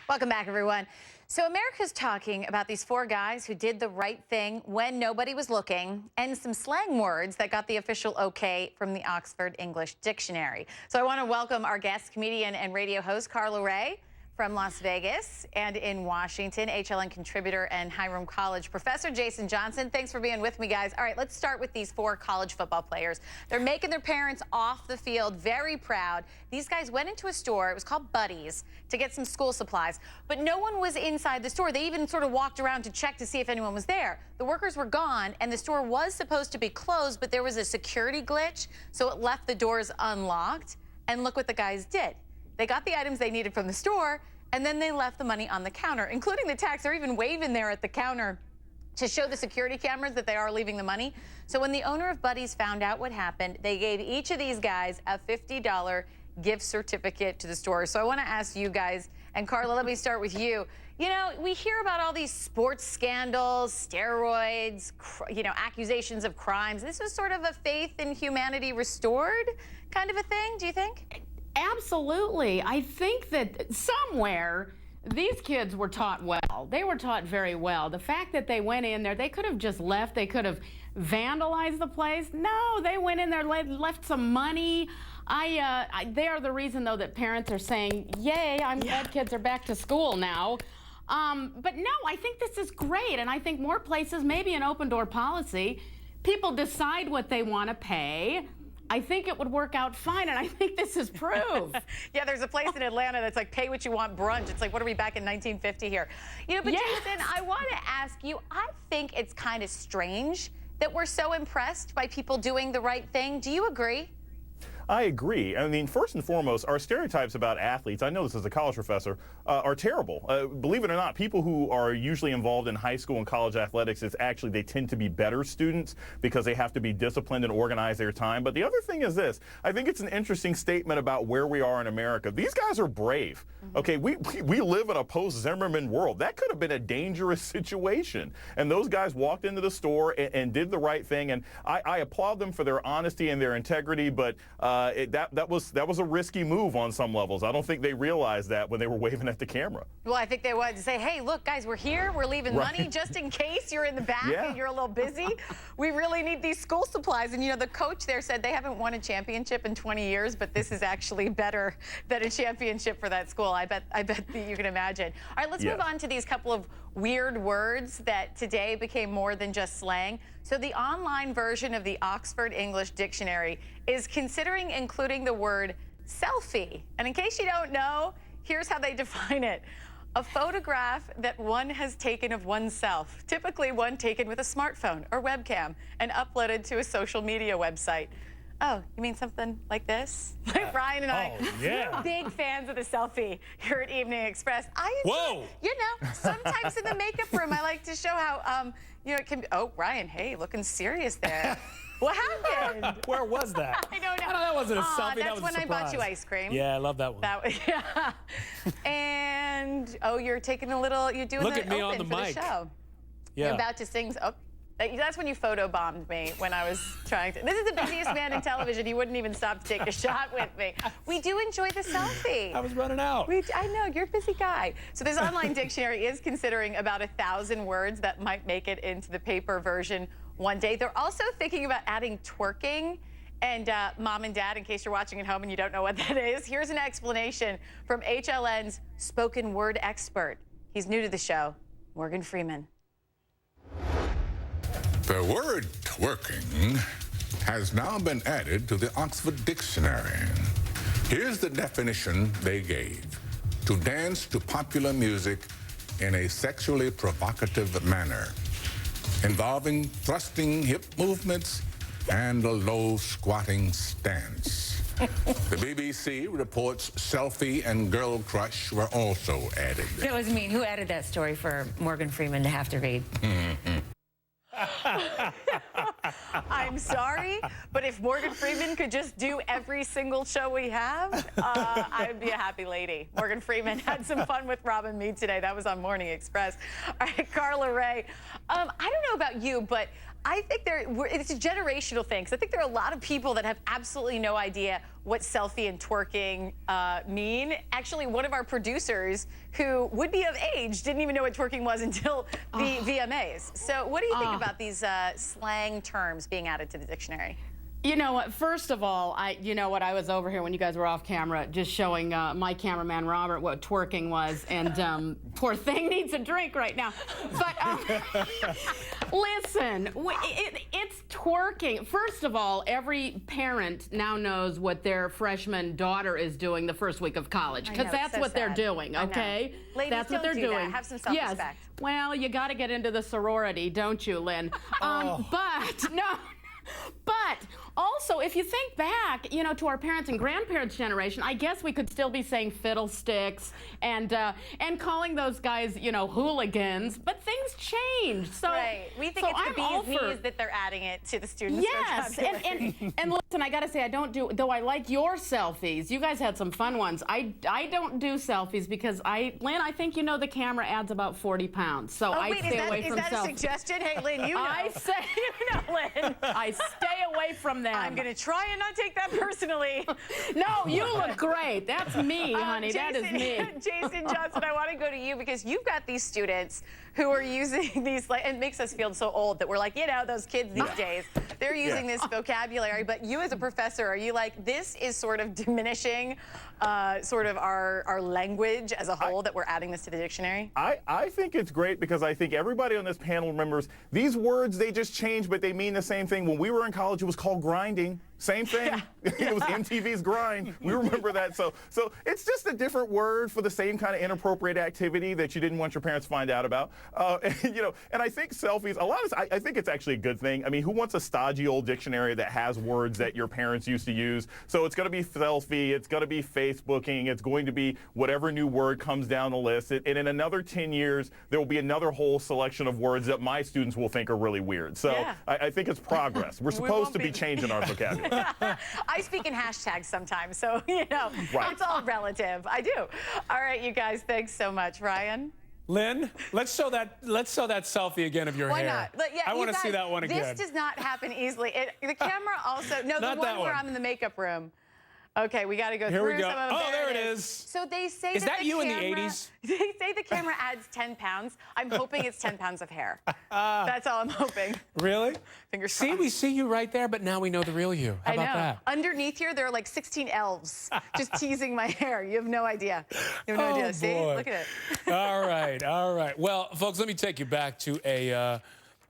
Welcome back, everyone. So America's talking about these four guys who did the right thing when nobody was looking, and some slang words that got the official okay from the Oxford English Dictionary. So I want to welcome our guest, comedian and radio host Carla from Las Vegas, and in Washington, HLN contributor and Hiram College professor Jason Johnson. Thanks for being with me, guys. All right, let's start with these four college football players. They're making their parents off the field very proud. These guys went into a store, it was called Buddy's, to get some school supplies, but no one was inside the store. They even sort of walked around to check to see if anyone was there. The workers were gone, and the store was supposed to be closed, but there was a security glitch, so it left the doors unlocked. And look what the guys did. They got the items they needed from the store, and then they left the money on the counter, including the tax. They're even waving there at the counter to show the security cameras that they are leaving the money. So when the owner of Buddy's found out what happened, they gave each of these guys a $50 gift certificate to the store. So I want to ask you guys, and Carla, let me start with you. You know, we hear about all these sports scandals, steroids, accusations of crimes. This was sort of a faith in humanity restored kind of a thing, do you think? Absolutely. I think that somewhere these kids were taught well. They were taught very well. The fact that they went in there, they could have just left. They could have vandalized the place. No, they went in there, left some money. They are the reason, though, that parents are saying, yay, I'm glad kids are back to school now. But no, I think this is great. And I think more places, maybe an open door policy, people decide what they want to pay. I think it would work out fine, and I think this is proof. Yeah, there's a place in Atlanta that's like pay what you want brunch. It's like, what are we back in 1950 here? You know, but yes. Jason, I want to ask you, I think it's kind of strange that we're so impressed by people doing the right thing. Do you agree? I agree. I mean, first and foremost, our stereotypes about athletes, I know this as a college professor, are terrible. Believe it or not, people who are usually involved in high school and college athletics, they tend to be better students because they have to be disciplined and organize their time. But the other thing is this. I think it's an interesting statement about where we are in America. These guys are brave. Okay, we live in a post-Zimmerman world. That could have been a dangerous situation. And those guys walked into the store and did the right thing. And I applaud them for their honesty and their integrity, but that was a risky move on some levels. I don't think they realized that when they were waving at the camera. Well, I think they wanted to say, hey, look, guys, we're here. We're leaving money just in case you're in the back and you're a little busy. We really need these school supplies. And, you know, the coach there said they haven't won a championship in 20 years, but this is actually better than a championship for that school. I bet you can imagine. All right, let's move on to these couple of weird words that today became more than just slang. So the online version of the Oxford English Dictionary is considering including the word selfie. And in case you don't know, here's how they define it. A photograph that one has taken of oneself, typically one taken with a smartphone or webcam and uploaded to a social media website. Oh, you mean something like this? Like Ryan and I, big fans of the selfie here at Evening Express. You know, sometimes in the makeup room, I like to show how, it can be, oh, Ryan, hey, looking serious there. What happened? Where was that? I don't know. That wasn't a selfie. That's when I bought you ice cream. Yeah, I love that one. And, oh, you're taking a little, you're doing Look the at me open on the for mic. the show. Yeah. You're about to sing. Oh, that's when you photobombed me when I was trying to. This is the busiest man in television. He wouldn't even stop to take a shot with me. We do enjoy the selfie. I was running out. I know, you're a busy guy. So this online dictionary is considering about 1,000 words that might make it into the paper version one day. They're also thinking about adding twerking. And mom and dad, in case you're watching at home and you don't know what that is, here's an explanation from HLN's spoken word expert. He's new to the show, Morgan Freeman. The word twerking has now been added to the Oxford Dictionary. Here's the definition they gave: to dance to popular music in a sexually provocative manner, involving thrusting hip movements and a low squatting stance. The BBC reports selfie and girl crush were also added. That was mean. Who added that story for Morgan Freeman to have to read? I'm sorry, but if Morgan Freeman could just do every single show we have, I would be a happy lady. Morgan Freeman had some fun with Rob and me today. That was on Morning Express. All right, Carla Ray. I don't know about you, but I think it's a generational thing, because I think there are a lot of people that have absolutely no idea what selfie and twerking mean. Actually, one of our producers, who would be of age, didn't even know what twerking was until the VMAs. So what do you think about these slang terms being added to the dictionary? You know what? First of all, I was over here when you guys were off camera, just showing my cameraman Robert what twerking was, and poor thing needs a drink right now. But listen, it's twerking. First of all, every parent now knows what their freshman daughter is doing the first week of college, because that's what they're doing. Okay, ladies, that's what they're do doing. That. Have some self-respect. Yes. Well, you got to get into the sorority, don't you, Lynn? But no. But also, if you think back, to our parents' and grandparents' generation, I guess we could still be saying fiddlesticks and calling those guys, hooligans. But things change. So right. We think it's the bee's knees that they're adding it to the students' vocabulary. and listen, I got to say, I don't do, though I like your selfies. You guys had some fun ones. I don't do selfies because Lynn, I think the camera adds about 40 pounds. So I stay away from selfies. Is that a suggestion? Hey, Lynn, you know. I say, Lynn, I stay away from them. I'm going to try and not take that personally. No, you look great. That's me, honey. That is me. Jason Johnson, I want to go to you because you've got these students who are using these, it makes us feel so old that we're like, those kids these days, they're using this vocabulary. But you as a professor, are you like, this is sort of diminishing sort of our language as a whole, that we're adding this to the dictionary? I think it's great, because I think everybody on this panel remembers these words, they just change, but they mean the same thing. When we were in college, it was called grinding. Same thing. Yeah. It was MTV's Grind. We remember that. So it's just a different word for the same kind of inappropriate activity that you didn't want your parents to find out about. And I think selfies, I think it's actually a good thing. I mean, who wants a stodgy old dictionary that has words that your parents used to use? So it's going to be selfie, it's going to be Facebooking, it's going to be whatever new word comes down the list. And in another 10 years, there will be another whole selection of words that my students will think are really weird. So yeah. I think it's progress. We're supposed to be changing our vocabulary. I speak in hashtags sometimes, so right. It's all relative. I do. All right, you guys, thanks so much. Ryan? Lynn, let's show that selfie again of your hair. Why not? Yeah, I want to see that one again. This does not happen easily. The camera also, no, the one where I'm in the makeup room. Okay, we got to go through some of them. Oh, there it is. So they say is that you in the 80s? They say the camera adds 10 pounds. I'm hoping it's 10 pounds of hair. That's all I'm hoping. Really? Fingers crossed. See, we see you right there, but now we know the real you. How about that? Underneath here, there are like 16 elves just teasing my hair. You have no idea. You have no idea. See? Boy. Look at it. All right, all right. Well, folks, let me take you back to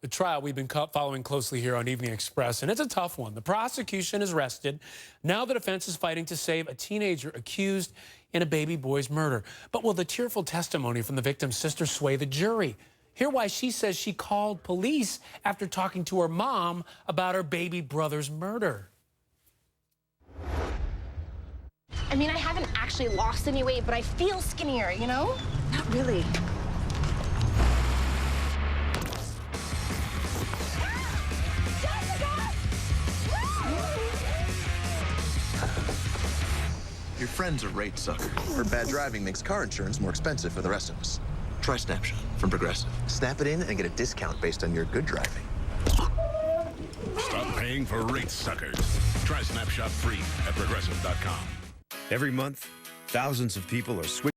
the trial we've been following closely here on Evening Express, and it's a tough one. The prosecution is rested. Now the defense is fighting to save a teenager accused in a baby boy's murder. But will the tearful testimony from the victim's sister sway the jury? Hear why she says she called police after talking to her mom about her baby brother's murder. I mean, I haven't actually lost any weight, but I feel skinnier, Not really. Your friend's a rate sucker. Her bad driving makes car insurance more expensive for the rest of us. Try Snapshot from Progressive. Snap it in and get a discount based on your good driving. Stop paying for rate suckers. Try Snapshot free at Progressive.com. Every month, thousands of people are switching